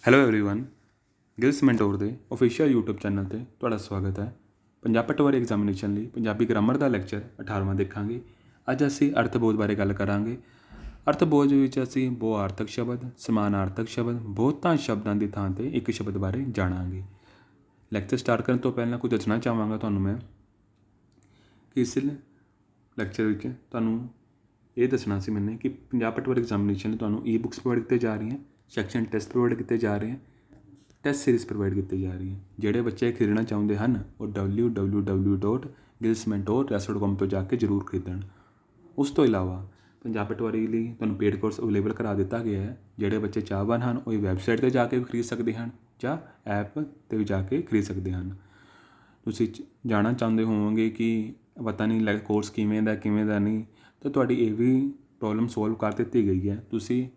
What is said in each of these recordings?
Hello everyone Giles mentor ਦੇ official YouTube channel ਤੇ ਤੁਹਾਡਾ ਸਵਾਗਤ ਹੈ। ਪੰਜਾਬ ਪਟਵਾਰੀ ਐਗਜ਼ਾਮੀਨੇਸ਼ਨ ਲਈ ਪੰਜਾਬੀ ਗ੍ਰਾਮਰ ਦਾ ਲੈਕਚਰ 18ਵਾਂ ਦੇਖਾਂਗੇ। ਅੱਜ ਅਸੀਂ ਅਰਥਬੋਧ ਬਾਰੇ ਗੱਲ ਕਰਾਂਗੇ। ਅਰਥਬੋਧ ਵਿੱਚ ਅਸੀਂ ਬਹੁਆਰਥਕ ਸ਼ਬਦ, ਸਮਾਨਾਰਥਕ ਸ਼ਬਦ, ਬਹੁਤਾਂਸ਼ ਸ਼ਬਦਾਂ ਦੀ ਥਾਂ ਤੇ ਇੱਕ ਸ਼ਬਦ ਬਾਰੇ ਜਾਣਾਂਗੇ। ਲੈਕਚਰ ਸਟਾਰਟ ਕਰਨ ਤੋਂ ਪਹਿਲਾਂ ਕੁਝ ਦੱਸਣਾ ਚਾਹਾਂਗਾ ਤੁਹਾਨੂੰ ਮੈਂ ਕਿ ਇਸ ਲੈਕਚਰ ਵਿੱਚ ਤੁਹਾਨੂੰ ਇਹ ਦੱਸਣਾ ਸੀ ਮੈਨੇ ਕਿ ਪੰਜਾਬ ਪਟਵਾਰੀ ਐਗਜ਼ਾਮੀਨੇਸ਼ਨ ਲਈ ਤੁਹਾਨੂੰ ਈ-ਬੁੱਕਸ ਪ੍ਰੋਵਾਈਡ ਕੀਤੇ ਜਾ ਰਹੀਆਂ, ਸੈਕਸ਼ਨ ਟੈਸਟ ਪ੍ਰੋਵਾਈਡ ਕੀਤੇ ਜਾ ਰਹੇ ਹਨ, ਟੈਸਟ ਸੀਰੀਜ਼ ਪ੍ਰੋਵਾਈਡ ਕੀਤੀ ਜਾ ਰਹੀ ਹੈ। ਜਿਹੜੇ ਬੱਚੇ ਖਰੀਦਣਾ ਚਾਹੁੰਦੇ ਹਨ ਉਹ www.gilsmentor.com ਤੋਂ ਜਾ ਕੇ ਜ਼ਰੂਰ ਖਰੀਦਣ। ਉਸ ਤੋਂ ਇਲਾਵਾ ਪੰਜਾਬ ਪਟਵਾਰੀ ਲਈ ਤੁਹਾਨੂੰ ਪੇਡ ਕੋਰਸ ਅਵੇਲੇਬਲ ਕਰਾ ਦਿੱਤਾ ਗਿਆ ਹੈ। ਜਿਹੜੇ ਬੱਚੇ ਚਾਹਵਾਨ ਹਨ ਉਹ ਵੈਬਸਾਈਟ 'ਤੇ ਜਾ ਕੇ ਵੀ ਖਰੀਦ ਸਕਦੇ ਹਨ ਜਾਂ ਐਪ 'ਤੇ ਵੀ ਜਾ ਕੇ ਖਰੀਦ ਸਕਦੇ ਹਨ। ਤੁਸੀਂ ਜਾਣਨਾ ਚਾਹੁੰਦੇ ਹੋਵੋਗੇ ਕਿ ਪਤਾ ਨਹੀਂ ਕੋਰਸ ਕਿਵੇਂ ਦਾ ਨਹੀਂ, ਤਾਂ ਤੁਹਾਡੀ ਇਹ ਵੀ ਪ੍ਰੋਬਲਮ ਸੋਲਵ ਕਰ ਦਿੱਤੀ ਗਈ ਹੈ। ਤੁਸੀਂ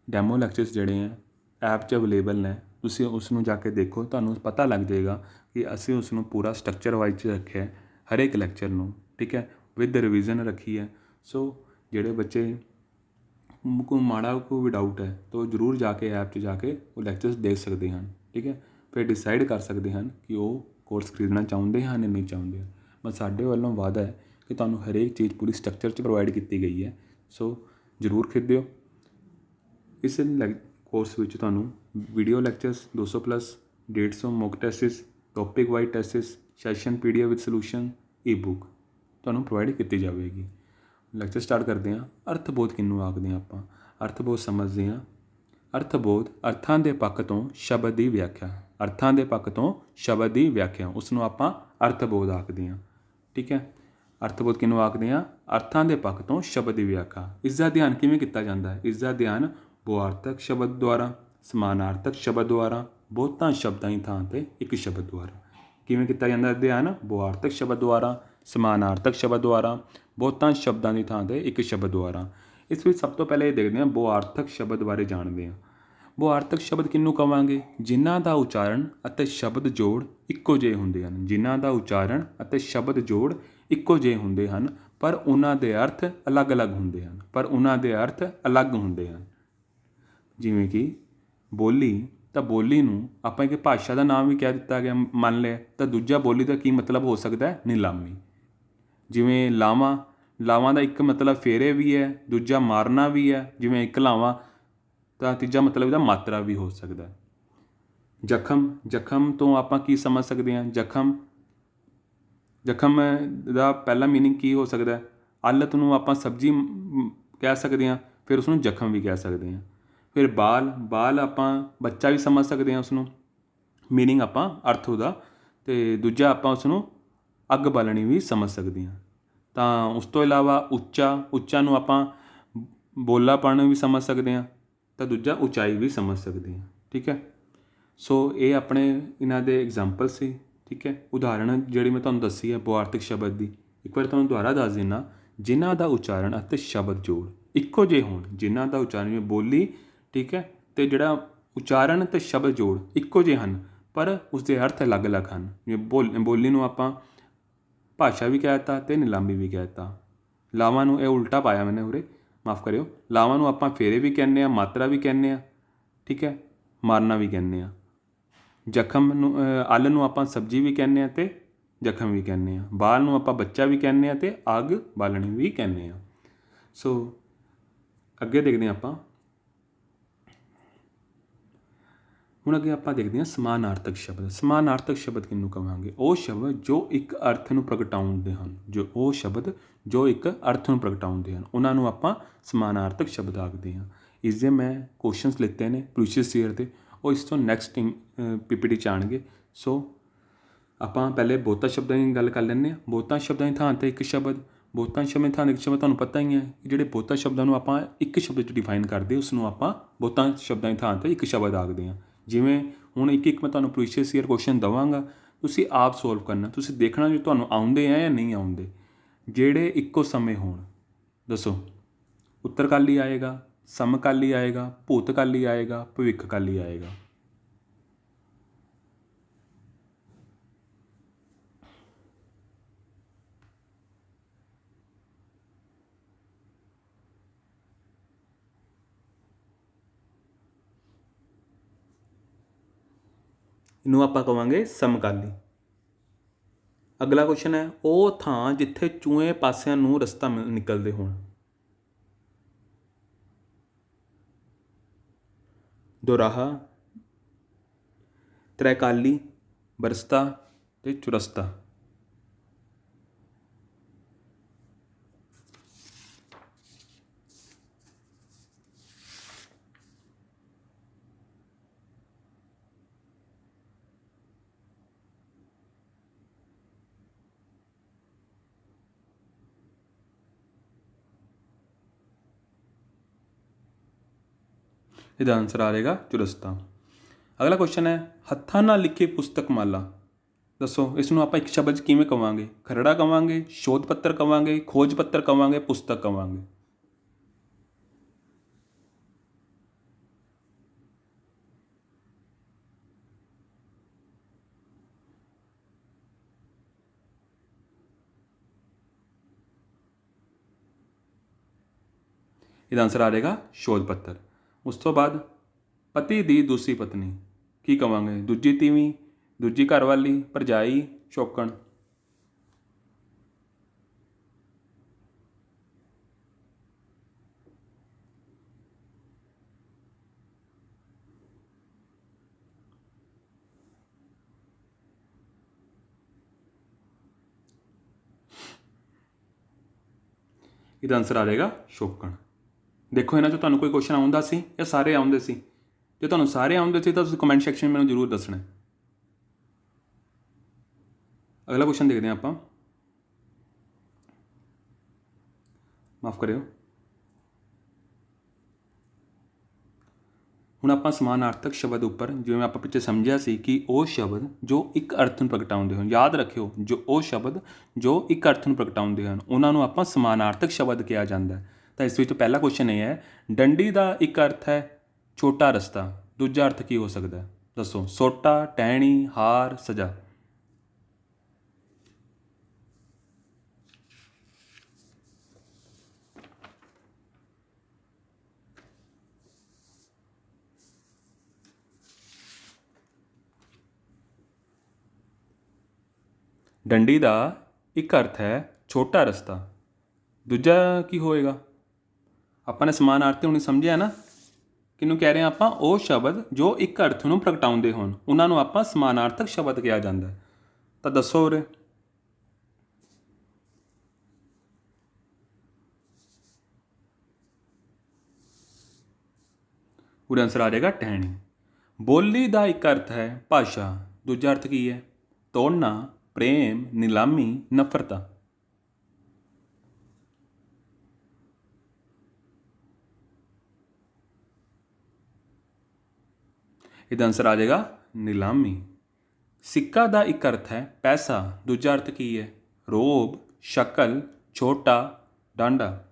ਡੈਮੋ ਲੈਕਚਰਸ ਜਿਹੜੇ ਹੈ ਐਪ 'ਚ ਅਵੇਲੇਬਲ ਨੇ, ਤੁਸੀਂ ਉਸ ਨੂੰ ਜਾ ਕੇ ਦੇਖੋ, ਤੁਹਾਨੂੰ ਪਤਾ ਲੱਗ ਜਾਏਗਾ ਕਿ ਅਸੀਂ ਉਸ ਨੂੰ ਪੂਰਾ ਸਟਰਕਚਰ ਵਾਈਜ਼ 'ਚ ਰੱਖਿਆ ਹੈ ਹਰੇਕ ਲੈਕਚਰ ਨੂੰ, ਠੀਕ ਹੈ, ਵਿਦ ਰਿਵੀਜ਼ਨ ਰੱਖੀ ਹੈ। ਸੋ ਜਿਹੜੇ ਬੱਚੇ ਕੋਈ ਮਾੜਾ ਕੋਈ ਵੀ ਡਾਊਟ ਹੈ ਤਾਂ ਉਹ ਜ਼ਰੂਰ ਜਾ ਕੇ ਐਪ 'ਚ ਜਾ ਕੇ ਉਹ ਲੈਕਚਰਸ ਦੇਖ ਸਕਦੇ ਹਨ, ਠੀਕ ਹੈ। ਫਿਰ ਡਿਸਾਈਡ ਕਰ ਸਕਦੇ ਹਨ ਕਿ ਉਹ ਕੋਰਸ ਖਰੀਦਣਾ ਚਾਹੁੰਦੇ ਹਨ ਜਾਂ ਨਹੀਂ ਚਾਹੁੰਦੇ। ਬਸ ਸਾਡੇ ਵੱਲੋਂ ਵਾਅਦਾ ਹੈ ਕਿ ਤੁਹਾਨੂੰ ਹਰੇਕ ਚੀਜ਼ ਪੂਰੀ ਸਟਰਕਚਰ 'ਚ ਪ੍ਰੋਵਾਈਡ ਕੀਤੀ ਗਈ ਹੈ। ਸੋ ਜ਼ਰੂਰ ਖਰੀਦਿਓ। ਇਸ ਕੋਰਸ ਵਿੱਚ ਤੁਹਾਨੂੰ video lectures 200 plus, 150 mock tests, topic wise tests, session PDF with solution, e-book ਤੁਹਾਨੂੰ ਪ੍ਰੋਵਾਈਡ ਕੀਤੀ ਜਾਵੇਗੀ। ਲੈਕਚਰ ਸਟਾਰਟ ਕਰਦੇ ਹਾਂ। ਅਰਥਬੋਧ ਕਿਹਨੂੰ ਆਖਦੇ ਹਾਂ ਆਪਾਂ? ਅਰਥਬੋਧ ਸਮਝਦੇ ਹਾਂ। ਅਰਥਬੋਧ ਅਰਥਾਂ ਦੇ ਪੱਖ ਤੋਂ ਸ਼ਬਦ ਦੀ ਵਿਆਖਿਆ, ਅਰਥਾਂ ਦੇ ਪੱਖ ਤੋਂ ਸ਼ਬਦ ਦੀ ਵਿਆਖਿਆ, ਉਸ ਨੂੰ ਆਪਾਂ ਅਰਥਬੋਧ ਆਖਦੇ ਹਾਂ, ਠੀਕ ਹੈ। ਅਰਥਬੋਧ ਕਿਹਨੂੰ ਆਖਦੇ ਹਾਂ? ਅਰਥਾਂ ਦੇ ਪੱਖ ਤੋਂ ਸ਼ਬਦ ਦੀ ਵਿਆਖਿਆ। ਇਸ ਦਾ ਅਧਿਐਨ ਕਿਵੇਂ ਕੀਤਾ ਜਾਂਦਾ ਹੈ? ਇਸ ਦਾ ਅਧਿਐਨ ਬਹੁਆਰਥਕ ਸ਼ਬਦ ਦੁਆਰਾ, ਸਮਾਨਾਰਥਕ ਸ਼ਬਦ ਦੁਆਰਾ, ਬਹੁਤਾਂਸ਼ ਸ਼ਬਦਾਂ ਦੀ ਥਾਂ 'ਤੇ ਇੱਕ ਸ਼ਬਦ ਦੁਆਰਾ। ਕਿਵੇਂ ਕੀਤਾ ਜਾਂਦਾ ਅਧਿਐਨ? ਬਹੁਆਰਥਕ ਸ਼ਬਦ ਦੁਆਰਾ, ਸਮਾਨਾਰਥਕ ਸ਼ਬਦ ਦੁਆਰਾ, ਬਹੁਤਾਂਸ਼ ਸ਼ਬਦਾਂ ਦੀ ਥਾਂ 'ਤੇ ਇੱਕ ਸ਼ਬਦ ਦੁਆਰਾ। ਇਸ ਵਿੱਚ ਸਭ ਤੋਂ ਪਹਿਲਾਂ ਇਹ ਦੇਖਦੇ ਹਾਂ ਬਹੁਆਰਥਕ ਸ਼ਬਦ ਬਾਰੇ ਜਾਣਦੇ ਹਾਂ। ਬਹੁਆਰਥਕ ਸ਼ਬਦ ਕਿਹਨੂੰ ਕਹਾਂਗੇ? ਜਿਨ੍ਹਾਂ ਦਾ ਉਚਾਰਨ ਅਤੇ ਸ਼ਬਦ ਜੋੜ ਇੱਕੋ ਜਿਹੇ ਹੁੰਦੇ ਹਨ। ਜਿਨ੍ਹਾਂ ਦਾ ਉਚਾਰਨ ਅਤੇ ਸ਼ਬਦ ਜੋੜ ਇੱਕੋ ਜਿਹੇ ਹੁੰਦੇ ਹਨ ਪਰ ਉਹਨਾਂ ਦੇ ਅਰਥ ਅਲੱਗ-ਅਲੱਗ ਹੁੰਦੇ ਹਨ, ਜਿਵੇਂ ਕਿ ਬੋਲੀ, ਤਾਂ ਬੋਲੀ ਨੂੰ ਆਪਾਂ ਇੱਕ ਭਾਸ਼ਾ ਦਾ ਨਾਮ ਵੀ ਕਹਿ ਦਿੱਤਾ ਗਿਆ ਮੰਨ ਲਿਆ, ਤਾਂ ਦੂਜਾ ਬੋਲੀ ਦਾ ਕੀ ਮਤਲਬ ਹੋ ਸਕਦਾ ਹੈ? ਨਿਲਾਮੀ। ਜਿਵੇਂ ਲਾਵਾਂ, ਲਾਵਾਂ ਦਾ ਇੱਕ ਮਤਲਬ ਫੇਰੇ ਵੀ ਹੈ, ਦੂਜਾ ਮਾਰਨਾ ਵੀ ਹੈ। ਜਿਵੇਂ ਇੱਕ ਲਾਵਾਂ ਤਾਂ ਤੀਜਾ ਮਤਲਬ ਇਹਦਾ ਮਾਤਰਾ ਵੀ ਹੋ ਸਕਦਾ। ਜ਼ਖਮ, ਜ਼ਖਮ ਤੋਂ ਆਪਾਂ ਕੀ ਸਮਝ ਸਕਦੇ ਹਾਂ? ਜ਼ਖਮ ਦਾ ਪਹਿਲਾ ਮੀਨਿੰਗ ਕੀ ਹੋ ਸਕਦਾ? ਆਲਤ ਨੂੰ ਆਪਾਂ ਸਬਜ਼ੀ ਕਹਿ ਸਕਦੇ ਹਾਂ, ਫਿਰ ਉਸਨੂੰ ਜ਼ਖਮ ਵੀ ਕਹਿ ਸਕਦੇ ਹਾਂ। ਫਿਰ ਬਾਲ, ਬਾਲ ਆਪਾਂ ਬੱਚਾ ਵੀ ਸਮਝ ਸਕਦੇ ਹਾਂ, ਉਸਨੂੰ ਮੀਨਿੰਗ ਆਪਾਂ ਅਰਥ ਉਹਦਾ, ਅਤੇ ਦੂਜਾ ਆਪਾਂ ਉਸਨੂੰ ਅੱਗ ਬਾਲਣੀ ਵੀ ਸਮਝ ਸਕਦੇ ਹਾਂ। ਤਾਂ ਉਸ ਤੋਂ ਇਲਾਵਾ ਉੱਚਾ, ਉੱਚਾ ਨੂੰ ਆਪਾਂ ਬੋਲਾਪਣ ਵੀ ਸਮਝ ਸਕਦੇ ਹਾਂ, ਤਾਂ ਦੂਜਾ ਉਚਾਈ ਵੀ ਸਮਝ ਸਕਦੇ ਹਾਂ, ਠੀਕ ਹੈ। ਸੋ ਇਹ ਆਪਣੇ ਇਹਨਾਂ ਦੇ ਐਗਜ਼ਾਮਪਲ ਸੀ, ਠੀਕ ਹੈ। ਉਦਾਹਰਣ ਜਿਹੜੀ ਮੈਂ ਤੁਹਾਨੂੰ ਦੱਸੀ ਹੈ ਬਹੁਆਰਥਕ ਸ਼ਬਦ ਦੀ, ਇੱਕ ਵਾਰ ਤੁਹਾਨੂੰ ਦੁਬਾਰਾ ਦੱਸ ਦਿੰਦਾ। ਜਿਨ੍ਹਾਂ ਦਾ ਉਚਾਰਨ ਅਤੇ ਸ਼ਬਦ ਜੋੜ ਇੱਕੋ ਜਿਹੇ ਹੋਣ, ਜਿਨ੍ਹਾਂ ਦਾ ਉਚਾਰਨ ਜਿਵੇਂ ਬੋਲੀ, ਠੀਕ ਹੈ, ਅਤੇ ਜਿਹੜਾ ਉਚਾਰਨ ਅਤੇ ਸ਼ਬਦ ਜੋੜ ਇੱਕੋ ਜਿਹੇ ਹਨ ਪਰ ਉਸਦੇ ਅਰਥ ਅਲੱਗ-ਅਲੱਗ ਹਨ। ਜਿਵੇਂ ਬੋਲੀ ਨੂੰ ਆਪਾਂ ਭਾਸ਼ਾ ਵੀ ਕਹਿ ਦਿੱਤਾ ਅਤੇ ਨਿਲਾਮੀ ਵੀ ਕਹਿ ਦਿੱਤਾ। ਲਾਵਾਂ ਨੂੰ, ਇਹ ਉਲਟਾ ਪਾਇਆ ਮੈਨੇ ਉਰੇ, ਮਾਫ਼ ਕਰਿਓ, ਲਾਵਾਂ ਨੂੰ ਆਪਾਂ ਫੇਰੇ ਵੀ ਕਹਿੰਦੇ ਹਾਂ, ਮਾਤਰਾ ਵੀ ਕਹਿੰਦੇ ਹਾਂ, ਠੀਕ ਹੈ, ਮਾਰਨਾ ਵੀ ਕਹਿੰਦੇ ਹਾਂ। ਜ਼ਖਮ ਨੂੰ, ਅੱਲ ਨੂੰ ਆਪਾਂ ਸਬਜ਼ੀ ਵੀ ਕਹਿੰਦੇ ਹਾਂ ਅਤੇ ਜ਼ਖਮ ਵੀ ਕਹਿੰਦੇ ਹਾਂ। ਬਾਲ ਨੂੰ ਆਪਾਂ ਬੱਚਾ ਵੀ ਕਹਿੰਦੇ ਹਾਂ ਅਤੇ ਅੱਗ ਬਾਲਣੀ ਵੀ ਕਹਿੰਦੇ ਹਾਂ। ਸੋ ਅੱਗੇ ਦੇਖਦੇ ਹਾਂ ਆਪਾਂ। ਹੁਣ ਅੱਗੇ ਆਪਾਂ ਦੇਖਦੇ ਹਾਂ ਸਮਾਨਾਰਥਕ ਸ਼ਬਦ। ਸਮਾਨਾਰਥਕ ਸ਼ਬਦ ਕਿਹਨੂੰ ਕਹਾਂਗੇ? ਉਹ ਸ਼ਬਦ ਜੋ ਇੱਕ ਅਰਥ ਨੂੰ ਪ੍ਰਗਟਾਉਂਦੇ ਹਨ, ਉਹਨਾਂ ਨੂੰ ਆਪਾਂ ਸਮਾਨਾਰਥਕ ਸ਼ਬਦ ਆਖਦੇ ਹਾਂ। ਇਸ ਦੇ ਮੈਂ ਕੁਐਸਚਨਸ ਲਿੱਤੇ ਨੇ ਪ੍ਰੀਵੀਅਸ ਈਅਰ ਦੇ, ਉਹ ਇਸ ਤੋਂ ਨੈਕਸਟ PPT 'ਚ ਆਉਣਗੇ। ਸੋ ਆਪਾਂ ਪਹਿਲੇ ਬਹੁਤਾਂਸ਼ ਸ਼ਬਦਾਂ ਦੀ ਗੱਲ ਕਰ ਲੈਂਦੇ ਹਾਂ। ਬਹੁਤਾਂਸ਼ ਸ਼ਬਦਾਂ ਦੀ ਥਾਂ 'ਤੇ ਇੱਕ ਸ਼ਬਦ, ਬਹੁਤਾਂਸ਼ ਸ਼ਬਦਾਂ ਦੀ ਥਾਂ 'ਤੇ ਇੱਕ ਸ਼ਬਦ, ਤੁਹਾਨੂੰ ਪਤਾ ਹੀ ਹੈ ਕਿ ਜਿਹੜੇ ਬਹੁਤਾਂਸ਼ ਸ਼ਬਦਾਂ ਨੂੰ ਆਪਾਂ ਇੱਕ ਸ਼ਬਦ 'ਚ ਡਿਫਾਈਨ ਕਰਦੇ, ਉਸ ਨੂੰ ਆਪਾਂ ਬਹੁਤਾਂਸ਼ ਸ਼ਬਦਾਂ ਦੀ ਥਾਂ 'ਤੇ ਇੱਕ ਸ਼ਬਦ ਆਖਦੇ ਹਾਂ। ਜਿਵੇਂ ਹੁਣ ਇੱਕ ਮੈਂ ਤੁਹਾਨੂੰ ਪ੍ਰੀਵੀਅਸ ਈਅਰ ਕੁਐਸਚਨ ਦੇਵਾਂਗਾ, ਤੁਸੀਂ ਆਪ ਸੋਲਵ ਕਰਨਾ, ਤੁਸੀਂ ਦੇਖਣਾ ਵੀ ਤੁਹਾਨੂੰ ਆਉਂਦੇ ਆ ਜਾਂ ਨਹੀਂ ਆਉਂਦੇ। ਜਿਹੜੇ ਇੱਕੋ ਸਮੇਂ ਹੋਣ, ਦੱਸੋ, ਉੱਤਰਕਾਲੀ ਆਏਗਾ, ਸਮਕਾਲੀ ਆਏਗਾ, ਭੂਤਕਾਲੀ ਆਏਗਾ, ਭਵਿੱਖਕਾਲੀ ਆਏਗਾ। ਇਹਨੂੰ ਆਪਾਂ ਕਹਾਂਗੇ ਸਮਕਾਲੀ। ਅਗਲਾ ਕੁਐਸਚਨ ਹੈ, ਉਹ ਥਾਂ ਜਿੱਥੇ ਚੂਹੇ ਪਾਸਿਆਂ ਨੂੰ ਰਸਤਾ ਨਿਕਲਦੇ ਹੋਣ। ਦੋਰਾਹਾ, ਤ੍ਰੈਕਾਲੀ, ਬਰਸਤਾ ਤੇ ਚੁਰਸਤਾ। ਇਹਦਾ ਆਨਸਰ ਆ ਜਾਏਗਾ ਚੁਰਸਤਾ। ਅਗਲਾ ਕੁਐਸਚਨ ਹੈ, ਹੱਥਾਂ ਨਾਲ ਲਿਖੀ ਪੁਸਤਕ ਮਾਲਾ। ਦੱਸੋ ਇਸ ਨੂੰ ਆਪਾਂ ਇੱਕ ਸ਼ਬਦ 'ਚ ਕਿਵੇਂ ਕਵਾਂਗੇ? ਖਰੜਾ ਕਵਾਂਗੇ, ਸ਼ੋਧ ਪੱਤਰ ਕਵਾਂਗੇ, ਖੋਜ ਪੱਤਰ ਕਵਾਂਗੇ, ਪੁਸਤਕ ਕਵਾਂਗੇ। ਇਹਦਾ ਆਨਸਰ ਆ ਜਾਏਗਾ ਸ਼ੋਧ ਪੱਤਰ। ਉਸ ਤੋਂ ਬਾਅਦ ਪਤੀ ਦੀ ਦੂਸਰੀ ਪਤਨੀ ਕੀ ਕਵਾਂਗੇ? ਦੂਜੀ ਤੀਵੀਂ, ਦੂਜੀ ਘਰਵਾਲੀ, ਭਰਜਾਈ, ਸ਼ੌਕਣ। ਇਹਦਾ ਆਨਸਰ ਆ ਜਾਏਗਾ ਸ਼ੌਕਣ। ਦੇਖੋ ਇਹਨਾਂ 'ਚੋਂ ਤੁਹਾਨੂੰ ਕੋਈ ਕੁਐਸਚਨ ਆਉਂਦਾ ਸੀ ਜਾਂ ਸਾਰੇ ਆਉਂਦੇ ਸੀ? ਜੇ ਤੁਹਾਨੂੰ ਸਾਰੇ ਆਉਂਦੇ ਸੀ ਤਾਂ ਤੁਸੀਂ ਕਮੈਂਟ ਸੈਕਸ਼ਨ ਮੈਨੂੰ ਜ਼ਰੂਰ ਦੱਸਣਾ। ਅਗਲਾ ਕੁਐਸਚਨ ਦੇਖਦੇ ਹਾਂ ਆਪਾਂ। ਮਾਫ ਕਰਿਓ। ਹੁਣ ਆਪਾਂ ਸਮਾਨਾਰਥਕ ਸ਼ਬਦ ਉੱਪਰ, ਜਿਵੇਂ ਆਪਾਂ ਪਿੱਛੇ ਸਮਝਿਆ ਸੀ ਕਿ ਉਹ ਸ਼ਬਦ ਜੋ ਇੱਕ ਅਰਥ ਨੂੰ ਪ੍ਰਗਟਾਉਂਦੇ ਹਨ, ਯਾਦ ਰੱਖਿਓ, ਜੋ ਉਹ ਸ਼ਬਦ ਜੋ ਇੱਕ ਅਰਥ ਨੂੰ ਪ੍ਰਗਟਾਉਂਦੇ ਹਨ ਉਹਨਾਂ ਨੂੰ ਆਪਾਂ ਸਮਾਨਾਰਥਕ ਸ਼ਬਦ ਕਿਹਾ ਜਾਂਦਾ ਹੈ। ਤਾਂ ਇਸ ਵਿੱਚ ਪਹਿਲਾ ਕੁਐਸਚਨ ਇਹ ਹੈ, ਡੰਡੀ ਦਾ ਇੱਕ ਅਰਥ ਹੈ ਛੋਟਾ ਰਸਤਾ, ਦੂਜਾ ਅਰਥ ਕੀ ਹੋ ਸਕਦਾ ਹੈ? ਦੱਸੋ। ਸੋਟਾ, ਟਹਿਣੀ, ਹਾਰ, ਸਜ਼ਾ। ਡੰਡੀ ਦਾ ਇੱਕ ਅਰਥ ਹੈ ਛੋਟਾ ਰਸਤਾ, ਦੂਜਾ ਕੀ ਹੋਏਗਾ? ਆਪਾਂ ਨੇ ਸਮਾਨਾਰਥੀ ਹੁਣੇ ਸਮਝਿਆ ਨਾ, ਕਿਹਨੂੰ ਕਹਿ ਰਹੇ ਹਾਂ ਆਪਾਂ? ਉਹ ਸ਼ਬਦ ਜੋ ਇੱਕ ਅਰਥ ਨੂੰ ਪ੍ਰਗਟਾਉਂਦੇ ਹੋਣ ਉਹਨਾਂ ਨੂੰ ਆਪਾਂ ਸਮਾਨਾਰਥਕ ਸ਼ਬਦ ਕਿਹਾ ਜਾਂਦਾ। ਤਾਂ ਦੱਸੋ ਉਰੇ। ਉਹਦਾ ਆਨਸਰ ਆ ਜਾਏਗਾ ਟਹਿਣੀ। ਬੋਲੀ ਦਾ ਇੱਕ ਅਰਥ ਹੈ ਭਾਸ਼ਾ, ਦੂਜਾ ਅਰਥ ਕੀ ਹੈ? ਤੋੜਨਾ, ਪ੍ਰੇਮ, ਨਿਲਾਮੀ, ਨਫ਼ਰਤ। ਇਹਦਾ ਆਨਸਰ ਆ ਜਾਏਗਾ ਨਿਲਾਮੀ। ਸਿੱਕਾ ਦਾ ਇੱਕ ਅਰਥ ਹੈ ਪੈਸਾ, ਦੂਜਾ ਅਰਥ ਕੀ ਹੈ? ਰੋਬ, ਸ਼ਕਲ, ਛੋਟਾ, ਡਾਂਡਾ।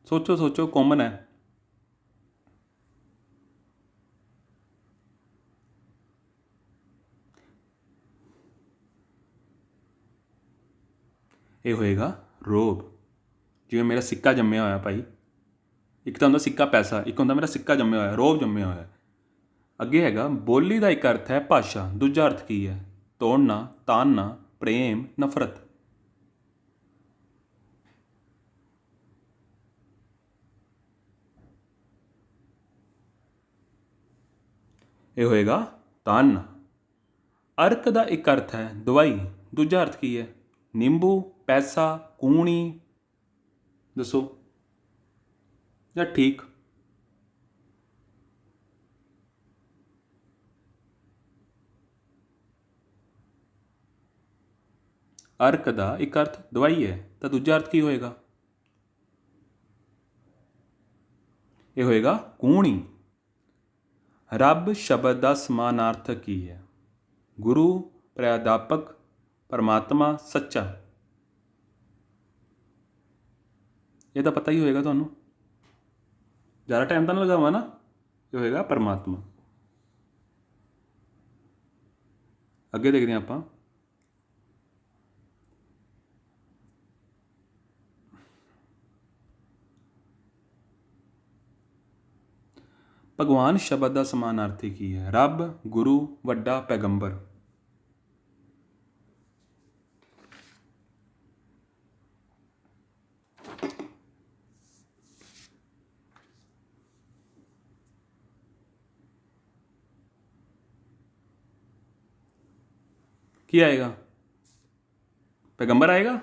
ਸੋਚੋ ਸੋਚੋ, ਕਾਮਨ ਹੈ। ਇਹ ਹੋਏਗਾ ਰੋਬ। ਜਿਵੇਂ ਮੇਰਾ ਸਿੱਕਾ ਜੰਮਿਆ ਹੋਇਆ ਭਾਈ, ਇੱਕ ਤਾਂ ਹੁੰਦਾ ਸਿੱਕਾ ਪੈਸਾ, ਇੱਕ ਹੁੰਦਾ ਮੇਰਾ ਸਿੱਕਾ ਜੰਮਿਆ ਹੋਇਆ, ਰੋਬ ਜੰਮਿਆ ਹੋਇਆ। ਅੱਗੇ ਹੈਗਾ, ਬੋਲੀ ਦਾ ਇੱਕ ਅਰਥ ਹੈ ਭਾਸ਼ਾ, ਦੂਜਾ ਅਰਥ ਕੀ ਹੈ? ਤੋੜਨਾ, ਤਾੜਨਾ, ਪ੍ਰੇਮ, ਨਫ਼ਰਤ। ਇਹ ਹੋਏਗਾ ਤਾੜਨਾ। ਅਰਕ ਦਾ ਇੱਕ ਅਰਥ ਹੈ ਦਵਾਈ, ਦੂਜਾ ਅਰਥ ਕੀ ਹੈ? ਨਿੰਬੂ, ਪੈਸਾ, ਕੂਣੀ। ਦੱਸੋ ਜਾਂ ਠੀਕ। ਅਰਕ ਦਾ ਇੱਕ ਅਰਥ ਦਵਾਈ ਹੈ ਤਾਂ ਦੂਜਾ ਅਰਥ ਕੀ ਹੋਏਗਾ? ਇਹ ਹੋਏਗਾ ਕੂਣੀ। ਰੱਬ ਸ਼ਬਦ ਦਾ ਸਮਾਨਾਰਥਕ ਕੀ ਹੈ? ਗੁਰੂ, ਪ੍ਰਾਧਿਆਪਕ, ਪਰਮਾਤਮਾ, ਸੱਚਾ। ਇਹ ਤਾਂ ਪਤਾ ਹੀ ਹੋਏਗਾ ਤੁਹਾਨੂੰ, ਜ਼ਿਆਦਾ ਟਾਈਮ ਤਾਂ ਨਾ ਲਗਾਵਾਂ ਨਾ। ਇਹ ਹੋਏਗਾ ਪਰਮਾਤਮਾ। ਅੱਗੇ ਦੇਖਦੇ ਹਾਂ ਆਪਾਂ। ਭਗਵਾਨ ਸ਼ਬਦ ਦਾ ਸਮਾਨਾਰਥੀ ਕੀ ਹੈ? ਰੱਬ, ਗੁਰੂ, ਵੱਡਾ, ਪੈਗੰਬਰ। ਕੀ ਆਏਗਾ? ਪੈਗੰਬਰ ਆਏਗਾ?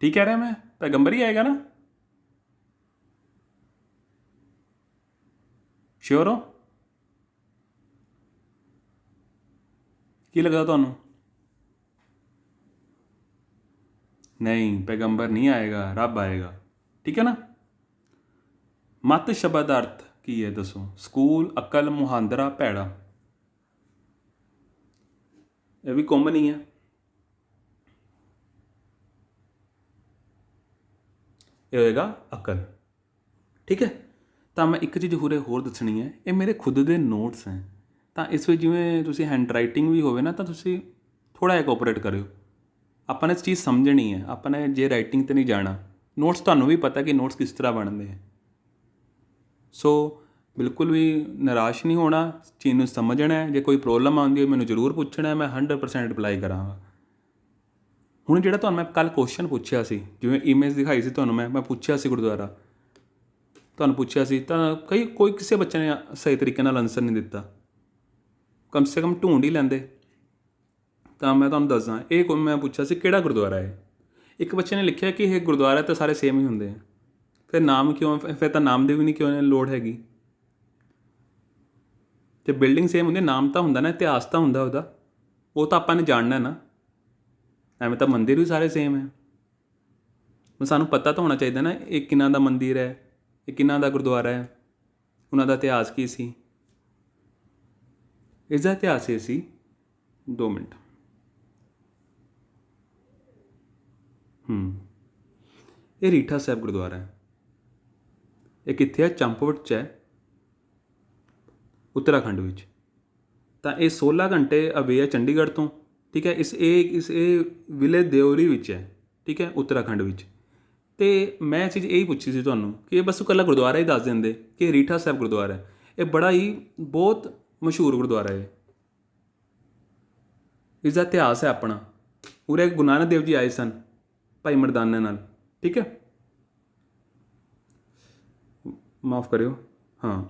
ठीक कह रहा मैं, पैगंबर ही आएगा ना? श्योर हो? की लगता ਤੁਹਾਨੂੰ? नहीं, पैगंबर नहीं आएगा, रब आएगा। ठीक है ना? मत शब्द का अर्थ की है दसो? स्कूल, अकल, मुहांदरा, भैड़ा। ये भी कॉमन ही है। ਇਹ ਹੋਏਗਾ ਅਕਲ। ਠੀਕ ਹੈ, ਤਾਂ ਮੈਂ ਇੱਕ ਚੀਜ਼ ਹੋਰ ਦੱਸਣੀ ਹੈ। ਇਹ ਮੇਰੇ ਖੁਦ ਦੇ ਨੋਟਸ ਹੈ, ਤਾਂ ਇਸ ਵਿੱਚ ਜਿਵੇਂ ਤੁਸੀਂ ਹੈਂਡ ਰਾਈਟਿੰਗ ਵੀ ਹੋਵੇ ਨਾ, ਤਾਂ ਤੁਸੀਂ ਥੋੜ੍ਹਾ ਜਿਹਾ ਕੋਆਪਰੇਟ ਕਰਿਓ। ਆਪਾਂ ਨੇ ਇਸ ਚੀਜ਼ ਸਮਝਣੀ ਹੈ। ਆਪਾਂ ਨੇ ਜੇ ਰਾਈਟਿੰਗ 'ਤੇ ਨਹੀਂ ਜਾਣਾ, ਨੋਟਸ ਤੁਹਾਨੂੰ ਵੀ ਪਤਾ ਕਿ ਨੋਟਸ ਕਿਸ ਤਰ੍ਹਾਂ ਬਣਦੇ ਹੈ। ਸੋ ਬਿਲਕੁਲ ਵੀ ਨਿਰਾਸ਼ ਨਹੀਂ ਹੋਣਾ, ਚੀਜ਼ ਨੂੰ ਸਮਝਣਾ ਹੈ। ਜੇ ਕੋਈ ਪ੍ਰੋਬਲਮ ਆਉਂਦੀ ਹੈ ਮੈਨੂੰ ਜ਼ਰੂਰ ਪੁੱਛਣਾ, ਮੈਂ 100% ਰਿਪਲਾਈ ਕਰਾਂਗਾ। ਹੁਣ ਜਿਹੜਾ ਤੁਹਾਨੂੰ ਮੈਂ ਕੱਲ੍ਹ ਕੁਐਸਚਨ ਪੁੱਛਿਆ ਸੀ, ਜਿਵੇਂ ਇਮੇਜ ਦਿਖਾਈ ਸੀ ਤੁਹਾਨੂੰ, ਮੈਂ ਪੁੱਛਿਆ ਸੀ ਗੁਰਦੁਆਰਾ, ਤੁਹਾਨੂੰ ਪੁੱਛਿਆ ਸੀ, ਤਾਂ ਕੋਈ ਕਿਸੇ ਬੱਚੇ ਨੇ ਸਹੀ ਤਰੀਕੇ ਨਾਲ ਆਨਸਰ ਨਹੀਂ ਦਿੱਤਾ। ਕਮ ਸੇ ਕਮ ਢੂੰਢ ਹੀ ਲੈਂਦੇ। ਤਾਂ ਮੈਂ ਤੁਹਾਨੂੰ ਦੱਸਦਾ, ਇਹ ਮੈਂ ਪੁੱਛਿਆ ਸੀ ਕਿਹੜਾ ਗੁਰਦੁਆਰਾ ਹੈ। ਇੱਕ ਬੱਚੇ ਨੇ ਲਿਖਿਆ ਕਿ ਇਹ ਗੁਰਦੁਆਰਾ ਤਾਂ ਸਾਰੇ ਸੇਮ ਹੀ ਹੁੰਦੇ ਆ। ਫਿਰ ਨਾਮ ਕਿਉਂ? ਫਿਰ ਤਾਂ ਨਾਮ ਦੀ ਵੀ ਨਹੀਂ ਕਿਉਂ ਲੋੜ ਹੈਗੀ। ਜੇ ਬਿਲਡਿੰਗ ਸੇਮ ਹੁੰਦੀ, ਨਾਮ ਤਾਂ ਹੁੰਦਾ ਨਾ, ਇਤਿਹਾਸ ਤਾਂ ਹੁੰਦਾ ਉਹਦਾ, ਉਹ ਤਾਂ ਆਪਾਂ ਨੇ ਜਾਣਨਾ ਨਾ। ਐਵੇਂ ਤਾਂ ਮੰਦਿਰ ਵੀ ਸਾਰੇ ਸੇਮ ਹੈ। ਸਾਨੂੰ ਪਤਾ ਤਾਂ ਹੋਣਾ ਚਾਹੀਦਾ ਨਾ ਇਹ ਕਿਹਨਾਂ ਦਾ ਮੰਦਿਰ ਹੈ, ਇਹ ਕਿਹਨਾਂ ਦਾ ਗੁਰਦੁਆਰਾ ਹੈ, ਉਹਨਾਂ ਦਾ ਇਤਿਹਾਸ ਕੀ ਸੀ। ਇਸ ਦਾ ਇਤਿਹਾਸ ਇਹ ਸੀ, 2 ਮਿੰਟ। ਇਹ ਰੀਠਾ ਸਾਹਿਬ ਗੁਰਦੁਆਰਾ ਹੈ। ਇਹ ਕਿੱਥੇ ਹੈ? ਚੰਪਵਟ 'ਚ ਹੈ, ਉੱਤਰਾਖੰਡ ਵਿੱਚ। ਤਾਂ ਇਹ 16 ਘੰਟੇ ਅਵੇ ਹੈ ਚੰਡੀਗੜ੍ਹ ਤੋਂ। ਠੀਕ ਹੈ, ਇਸ ਵਿਲੇਜ ਦਿਓਰੀ ਵਿੱਚ ਹੈ। ਠੀਕ ਹੈ, ਉੱਤਰਾਖੰਡ ਵਿੱਚ। ਅਤੇ ਮੈਂ ਚੀਜ਼ ਇਹੀ ਪੁੱਛੀ ਸੀ ਤੁਹਾਨੂੰ ਕਿ ਇਹ ਬਸ ਇਕੱਲਾ ਗੁਰਦੁਆਰਾ ਹੀ ਦੱਸ ਦਿੰਦੇ ਕਿ ਰੀਠਾ ਸਾਹਿਬ ਗੁਰਦੁਆਰਾ ਹੈ। ਇਹ ਬੜਾ ਹੀ ਬਹੁਤ ਮਸ਼ਹੂਰ ਗੁਰਦੁਆਰਾ ਹੈ। ਇਸ ਦਾ ਇਤਿਹਾਸ ਹੈ ਆਪਣਾ। ਉਰੇ ਗੁਰੂ ਨਾਨਕ ਦੇਵ ਜੀ ਆਏ ਸਨ ਭਾਈ ਮਰਦਾਨੇ ਨਾਲ। ਠੀਕ ਹੈ, ਮਾਫ ਕਰਿਓ। ਹਾਂ,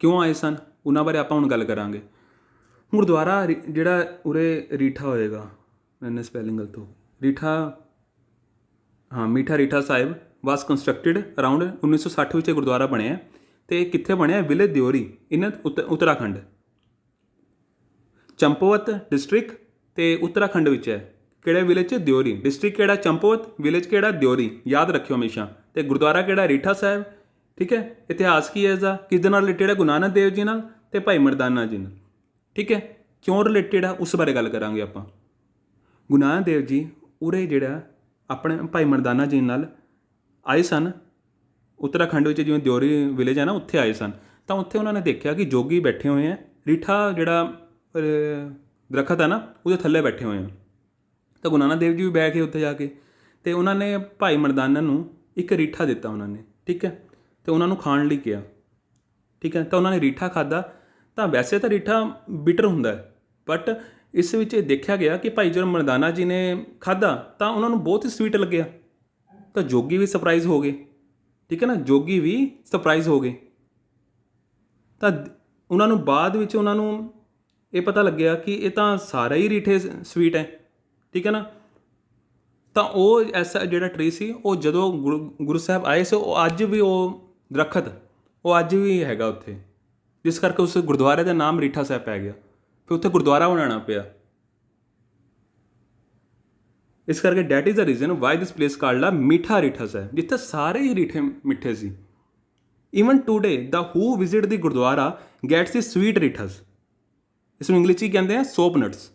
ਕਿਉਂ ਆਏ ਸਨ ਉਹਨਾਂ ਬਾਰੇ ਆਪਾਂ ਹੁਣ ਗੱਲ ਕਰਾਂਗੇ। ਗੁਰਦੁਆਰਾ ਜਿਹੜਾ ਉਰੇ ਰੀਠਾ ਹੋਏਗਾ, ਮੈਨੇ ਸਪੈਲਿੰਗ ਗਲਤ ਹੋ ਗਈ। ਰੀਠਾ, ਹਾਂ, ਮੀਠਾ ਰੀਠਾ ਸਾਹਿਬ ਵਾਸ ਕੰਸਟਰਕਟਿਡ ਅਰਾਊਂਡ 1960 ਵਿੱਚ ਇਹ ਗੁਰਦੁਆਰਾ ਬਣਿਆ। ਅਤੇ ਕਿੱਥੇ ਬਣਿਆ? ਵਿਲੇਜ ਦਿਓਰੀ ਇਨ ਉੱਤਰਾਖੰਡ, ਚੰਪਵਤ ਡਿਸਟ੍ਰਿਕਟ ਅਤੇ ਉੱਤਰਾਖੰਡ ਵਿੱਚ ਹੈ। ਕਿਹੜੇ ਵਿਲੇਜ 'ਚ? ਦਿਓਰੀ। ਡਿਸਟ੍ਰਿਕਟ ਕਿਹੜਾ? ਚੰਪਵਤ। ਵਿਲੇਜ ਕਿਹੜਾ? ਦਿਓਰੀ। ਯਾਦ ਰੱਖਿਓ ਹਮੇਸ਼ਾ। ਅਤੇ ਗੁਰਦੁਆਰਾ ਕਿਹੜਾ? ਰੀਠਾ ਸਾਹਿਬ। ਠੀਕ ਹੈ, ਇਤਿਹਾਸ ਕੀ ਹੈ ਇਸਦਾ? ਕਿਸਦੇ ਨਾਲ ਰਿਲੇਟਡ ਹੈ? ਗੁਰੂ ਨਾਨਕ ਦੇਵ ਜੀ ਨਾਲ ਅਤੇ ਭਾਈ ਮਰਦਾਨਾ ਜੀ ਨਾਲ। ਠੀਕ ਹੈ, ਕਿਉਂ ਰਿਲੇਟਡ ਆ ਉਸ ਬਾਰੇ ਗੱਲ ਕਰਾਂਗੇ ਆਪਾਂ। ਗੁਰੂ ਨਾਨਕ ਦੇਵ ਜੀ ਉਰੇ ਜਿਹੜਾ ਆਪਣੇ ਭਾਈ ਮਰਦਾਨਾ ਜੀ ਨਾਲ ਆਏ ਸਨ ਉੱਤਰਾਖੰਡ ਵਿੱਚ, ਜਿਵੇਂ ਦਿਓਰੀ ਵਿਲੇਜ ਹੈ ਨਾ, ਉੱਥੇ ਆਏ ਸਨ। ਤਾਂ ਉੱਥੇ ਉਹਨਾਂ ਨੇ ਦੇਖਿਆ ਕਿ ਜੋਗੀ ਬੈਠੇ ਹੋਏ ਹੈ, ਰੀਠਾ ਜਿਹੜਾ ਦਰੱਖਤ ਹੈ ਨਾ, ਉਹਦੇ ਥੱਲੇ ਬੈਠੇ ਹੋਏ ਆ। ਤਾਂ ਗੁਰੂ ਨਾਨਕ ਦੇਵ ਜੀ ਵੀ ਬੈਠ ਕੇ ਉੱਥੇ ਜਾ ਕੇ, ਅਤੇ ਉਹਨਾਂ ਨੇ ਭਾਈ ਮਰਦਾਨਾ ਨੂੰ ਇੱਕ ਰੀਠਾ ਦਿੱਤਾ ਉਹਨਾਂ ਨੇ। ਠੀਕ ਹੈ, ਅਤੇ ਉਹਨਾਂ ਨੂੰ ਖਾਣ ਲਈ ਕਿਹਾ। ਠੀਕ ਹੈ, ਤਾਂ ਉਹਨਾਂ ਨੇ ਰੀਠਾ ਖਾਧਾ। ਤਾਂ ਵੈਸੇ ਤਾਂ ਰੀਠਾ ਬਿਟਰ ਹੁੰਦਾ ਹੈ, ਬਟ ਇਸ ਵਿੱਚ ਇਹ ਦੇਖਿਆ ਗਿਆ ਕਿ ਭਾਈ ਜਦੋਂ ਮਰਦਾਨਾ ਜੀ ਨੇ ਖਾਧਾ ਤਾਂ ਉਹਨਾਂ ਨੂੰ ਬਹੁਤ ਹੀ ਸਵੀਟ ਲੱਗਿਆ। ਤਾਂ ਜੋਗੀ ਵੀ ਸਰਪ੍ਰਾਈਜ਼ ਹੋ ਗਏ। ਠੀਕ ਹੈ ਨਾ, ਜੋਗੀ ਵੀ ਸਰਪ੍ਰਾਈਜ਼ ਹੋ ਗਏ। ਤਾਂ ਉਹਨਾਂ ਨੂੰ ਬਾਅਦ ਵਿੱਚ ਉਹਨਾਂ ਨੂੰ ਇਹ ਪਤਾ ਲੱਗਿਆ ਕਿ ਇਹ ਤਾਂ ਸਾਰੇ ਹੀ ਰੀਠੇ ਸਵੀਟ ਹੈ। ਠੀਕ ਹੈ ਨਾ, ਤਾਂ ਉਹ ਐਸਾ ਜਿਹੜਾ ਟਰੀ ਸੀ, ਉਹ ਜਦੋਂ ਗੁਰੂ ਸਾਹਿਬ ਆਏ ਸੀ, ਉਹ ਅੱਜ ਵੀ ਉਹ ਦਰੱਖਤ ਉਹ ਅੱਜ ਵੀ ਹੈਗਾ ਉੱਥੇ, ਜਿਸ ਕਰਕੇ ਉਸ ਗੁਰਦੁਆਰੇ ਦਾ ਨਾਮ ਰੀਠਾ ਸਾਹਿਬ ਪੈ ਗਿਆ। ਫਿਰ ਉੱਥੇ ਗੁਰਦੁਆਰਾ ਬਣਾਉਣਾ ਪਿਆ। ਇਸ ਕਰਕੇ that is the reason why this place called a Meetha Reetha Sahib, ਜਿੱਥੇ ਸਾਰੇ ਹੀ ਰੀਠੇ ਮਿੱਠੇ ਸੀ। Even today the who visit the gurdwara gets the sweet reethas. ਇਸ ਨੂੰ ਇੰਗਲਿਸ਼ 'ਚ ਕਹਿੰਦੇ ਆ ਸੋਪ ਨਟਸ।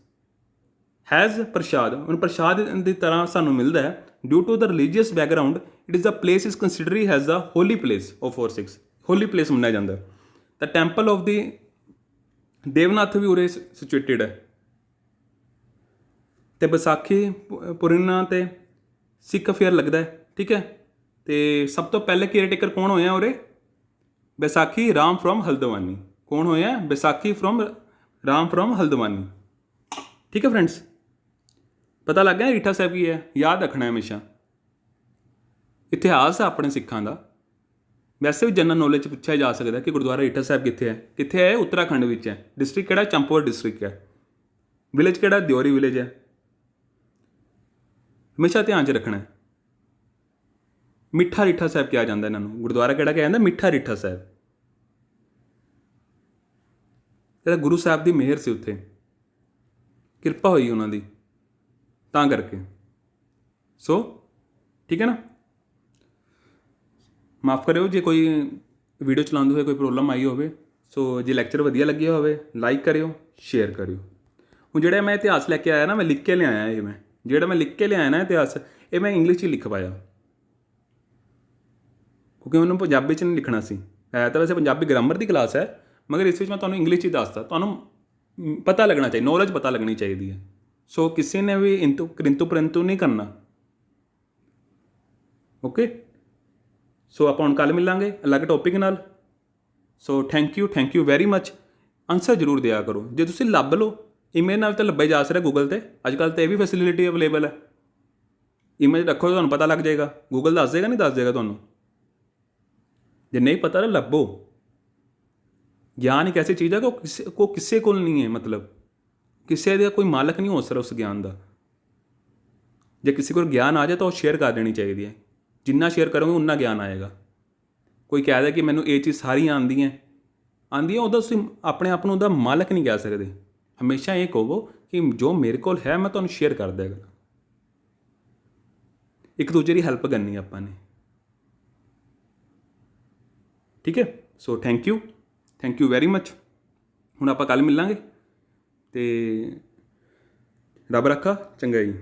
ਹੈਜ਼ ਪ੍ਰਸ਼ਾਦ, ਹੁਣ ਪ੍ਰਸ਼ਾਦ ਦੀ ਤਰ੍ਹਾਂ ਸਾਨੂੰ ਮਿਲਦਾ ਹੈ। Due to the religious background it is the place is considered has the holy place of 4/6। Holy place ਮੰਨਿਆ ਜਾਂਦਾ। ਦ ਟੈਂਪਲ ਆਫ ਦੀ ਦੇਵਨਾਥ ਵੀ ਉਰੇ ਸਿਚੁਏਟਿਡ ਹੈ। ਅਤੇ ਵਿਸਾਖੀ ਪੂਰਨਿਮਾ 'ਤੇ ਸਿੱਖ ਫੇਅਰ ਲੱਗਦਾ ਹੈ। ਠੀਕ ਹੈ, ਤੇ ਸਭ ਤੋਂ ਪਹਿਲੇ ਕੇਅਰਟੇਕਰ ਕੌਣ ਹੋਇਆ ਉਰੇ? ਵਿਸਾਖੀ ਰਾਮ ਫਰੋਮ ਹਲਦਵਾਨੀ। ਕੌਣ ਹੋਇਆ? ਵਿਸਾਖੀ ਰਾਮ ਫਰੋਮ ਹਲਦਵਾਨੀ। ਠੀਕ ਹੈ ਫਰੈਂਡਸ, ਪਤਾ ਲੱਗ ਗਿਆ ਰੀਠਾ ਸਾਹਿਬ ਕੀ ਹੈ? ਯਾਦ ਰੱਖਣਾ ਹਮੇਸ਼ਾ। ਇਤਿਹਾਸ ਆ ਆਪਣੇ ਸਿੱਖਾਂ ਦਾ। ਵੈਸੇ ਵੀ ਜਨਰਲ ਨੌਲੇਜ 'ਚ ਪੁੱਛਿਆ ਜਾ ਸਕਦਾ ਕਿ ਗੁਰਦੁਆਰਾ ਰੀਠਾ ਸਾਹਿਬ ਕਿੱਥੇ ਹੈ? ਕਿੱਥੇ ਹੈ? ਉੱਤਰਾਖੰਡ ਵਿੱਚ ਹੈ। ਡਿਸਟ੍ਰਿਕਟ ਕਿਹੜਾ? ਚੰਪਾਵਤ ਡਿਸਟ੍ਰਿਕਟ ਹੈ। ਵਿਲੇਜ ਕਿਹੜਾ? ਦਿਓਰੀ ਵਿਲੇਜ ਹੈ। ਹਮੇਸ਼ਾ ਧਿਆਨ 'ਚ ਰੱਖਣਾ। ਮਿੱਠਾ ਰੀਠਾ ਸਾਹਿਬ ਕਿਹਾ ਜਾਂਦਾ ਇਹਨਾਂ ਨੂੰ। ਗੁਰਦੁਆਰਾ ਕਿਹੜਾ ਕਿਹਾ ਜਾਂਦਾ? ਮਿੱਠਾ ਰੀਠਾ ਸਾਹਿਬ। ਇਹਦਾ ਗੁਰੂ ਸਾਹਿਬ ਦੀ ਮਿਹਰ ਸੀ, ਉੱਥੇ ਕਿਰਪਾ ਹੋਈ ਉਹਨਾਂ ਦੀ, ਤਾਂ ਕਰਕੇ। ਸੋ ਠੀਕ ਹੈ ਨਾ, ਮਾਫ ਕਰਿਓ ਜੇ ਕੋਈ ਵੀਡੀਓ ਚਲਾਉਂਦੇ ਹੋਏ ਕੋਈ ਪ੍ਰੋਬਲਮ ਆਈ ਹੋਵੇ। ਸੋ ਜੇ ਲੈਕਚਰ ਵਧੀਆ ਲੱਗਿਆ ਹੋਵੇ ਲਾਈਕ ਕਰਿਓ, ਸ਼ੇਅਰ ਕਰਿਓ। ਹੁਣ ਜਿਹੜਾ ਮੈਂ ਇਤਿਹਾਸ ਲੈ ਕੇ ਆਇਆ ਨਾ, ਮੈਂ ਲਿਖ ਕੇ ਲਿਆਇਆ। ਇਹ ਮੈਂ ਜਿਹੜਾ ਮੈਂ ਲਿਖ ਕੇ ਲਿਆਇਆ ਨਾ ਇਤਿਹਾਸ, ਇਹ ਮੈਂ ਇੰਗਲਿਸ਼ 'ਚ ਲਿਖ ਪਾਇਆ, ਕਿਉਂਕਿ ਮੈਨੂੰ ਪੰਜਾਬੀ 'ਚ ਨਹੀਂ ਲਿਖਣਾ ਸੀ। ਹੈ ਤਾਂ ਵੈਸੇ ਪੰਜਾਬੀ ਗ੍ਰਾਮਰ ਦੀ ਕਲਾਸ ਹੈ, ਮਗਰ ਇਸ ਵਿੱਚ ਮੈਂ ਤੁਹਾਨੂੰ ਇੰਗਲਿਸ਼ 'ਚ ਹੀ ਦੱਸਦਾ। ਤੁਹਾਨੂੰ ਪਤਾ ਲੱਗਣਾ ਚਾਹੀਦਾ, ਨੌਲੇਜ ਪਤਾ ਲੱਗਣੀ ਚਾਹੀਦੀ ਹੈ। ਸੋ ਕਿਸੇ ਨੇ ਵੀ ਕਿੰਤੂ ਪਰੰਤੂ ਨਹੀਂ ਕਰਨਾ। ਓਕੇ, ਸੋ ਆਪਾਂ ਹੁਣ ਕੱਲ੍ਹ ਮਿਲਾਂਗੇ ਅਲੱਗ ਟੌਪਿਕ ਨਾਲ। So thank you very much. Answer ਜ਼ਰੂਰ ਦਿਆ ਕਰੋ। ਜੇ ਤੁਸੀਂ ਲੱਭ ਲਓ, ਈਮੇਲ ਨਾਲ ਤਾਂ ਲੱਭਿਆ ਜਾ ਸਕਦਾ ਗੂਗਲ 'ਤੇ। ਅੱਜ ਕੱਲ੍ਹ ਤਾਂ ਇਹ ਵੀ ਫੈਸਿਲਿਟੀ ਅਵੇਲੇਬਲ ਹੈ। ਈਮੇਲ ਰੱਖੋ, ਤੁਹਾਨੂੰ ਪਤਾ ਲੱਗ ਜਾਏਗਾ। ਗੂਗਲ ਦੱਸ ਦੇਗਾ, ਨਹੀਂ ਦੱਸ ਦੇਗਾ ਤੁਹਾਨੂੰ। ਜੇ ਨਹੀਂ ਪਤਾ ਤਾਂ ਲੱਭੋ। ਗਿਆਨ ਇੱਕ ਐਸੀ ਚੀਜ਼ ਹੈ ਕਿ ਉਹ ਕਿਸੇ ਕੋਲ ਨਹੀਂ ਹੈ। ਮਤਲਬ ਕਿਸੇ ਦਾ ਕੋਈ ਮਾਲਕ ਨਹੀਂ ਹੋ ਸਕਦਾ ਉਸ ਗਿਆਨ ਦਾ। ਜੇ ਕਿਸੇ ਕੋਲ ਗਿਆਨ ਆ ਜਾਏ ਤਾਂ ਉਹ ਸ਼ੇਅਰ ਕਰ ਦੇਣੀ ਚਾਹੀਦੀ ਹੈ। ਜਿੰਨਾ ਸ਼ੇਅਰ ਕਰੋਗੇ ਉਨਾ ਗਿਆਨ ਆਏਗਾ। ਕੋਈ ਕਹਿ ਦੇ ਕਿ ਮੈਨੂੰ ਇਹ ਚੀਜ਼ ਸਾਰੀਆਂ ਆਉਂਦੀਆਂ ਉਹਦਾ ਤੁਸੀਂ ਆਪਣੇ ਆਪ ਨੂੰ ਉਹਦਾ ਮਾਲਕ ਨਹੀਂ ਕਹਿ ਸਕਦੇ। ਹਮੇਸ਼ਾ ਇਹ ਕਹੋ ਕਿ ਜੋ ਮੇਰੇ ਕੋਲ ਹੈ ਮੈਂ ਤੁਹਾਨੂੰ ਸ਼ੇਅਰ ਕਰ ਦਿਆਂਗਾ। ਇੱਕ ਦੂਜੇ ਦੀ ਹੈਲਪ ਕਰਨੀ ਆਪਾਂ ਨੇ। ਠੀਕ ਹੈ, so thank you very much. ਹੁਣ ਆਪਾਂ ਕੱਲ੍ਹ ਮਿਲਾਂਗੇ, ਅਤੇ ਰੱਬ ਰੱਖਾ। ਚੰਗਾ ਜੀ।